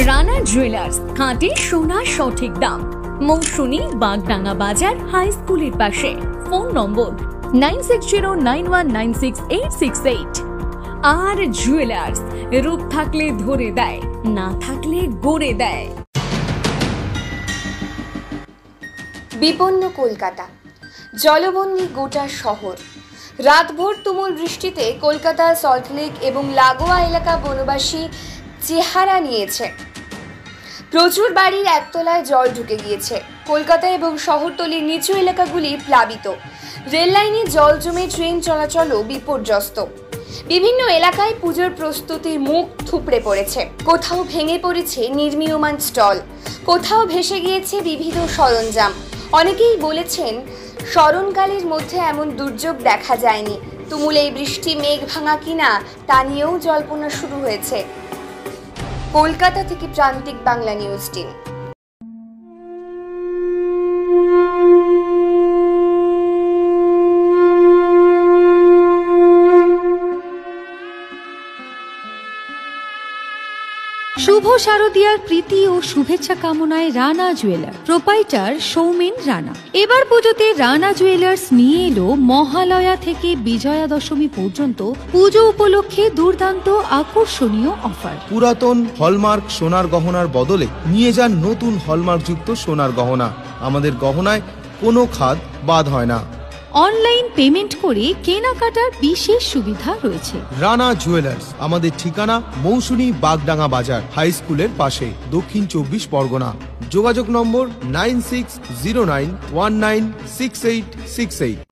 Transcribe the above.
Rana jewellers, খাঁটি সোনা সঠিক দাম। মৌসুমী, বাগডাঙ্গা বাজার, হাই স্কুলের পাশে। ফোন নম্বর 9609196868। আর জুয়েলার্স, রূপ থাকলে ধরে দেয়, না থাকলে গড়ে দেয়। বিপন্ন কলকাতা, জলবন্দী গোটা শহর। রাতভর তুমুল বৃষ্টিতে কলকাতা, সল্টলেক এবং লাগোয়া এলাকা বনবাসী চেহারা নিয়েছে। প্রচুর বাড়ির একতলায় জল ঢুকে গিয়েছে। কলকাতা এবং শহরতলির নিচু এলাকাগুলি প্লাবিত। রেল লাইনে জল জমে ট্রেন চলাচলও বিপর্যস্ত। বিভিন্ন এলাকায় পুজোর প্রস্তুতির মুখ থুবড়ে পড়েছে। কোথাও ভেঙে পড়েছে নির্মীয়মান স্টল, কোথাও ভেসে গিয়েছে বিবিধ সরঞ্জাম। অনেকেই বলেছেন স্মরণকালের মধ্যে এমন দুর্যোগ দেখা যায়নি। তুমুল এই বৃষ্টি মেঘ ভাঙা কিনা তা নিয়েও জল্পনা শুরু হয়েছে। কলকাতা থেকে প্রান্তিক বাংলা নিউজ টিম। শুভ শারদিয়ার প্রীতি ও শুভেচ্ছা কামনায় রানা জুয়েলার প্রোপাইটার সৌমেন রানা এবার পুজোতে রানা জুয়েলার্স নিয়ে এলো মহালয়া থেকে বিজয়া দশমী পর্যন্ত পুজো উপলক্ষে দুর্দান্ত আকর্ষণীয় অফার। পুরাতন হলমার্ক সোনার গহনার বদলে নিয়ে যান নতুন হলমার্কযুক্ত সোনার গহনা। আমাদের গহনায় কোনো খাদ বাদ হয় না। অনলাইন পেমেন্ট করে কেনাকাটার বিশেষ সুবিধা রয়েছে। রানা জুয়েলার্স, আমাদের ঠিকানা মৌসুমী, বাগডাঙ্গা বাজার, হাই স্কুলের পাশে, দক্ষিণ 24 পরগনা। যোগাযোগ নম্বর 9609196868।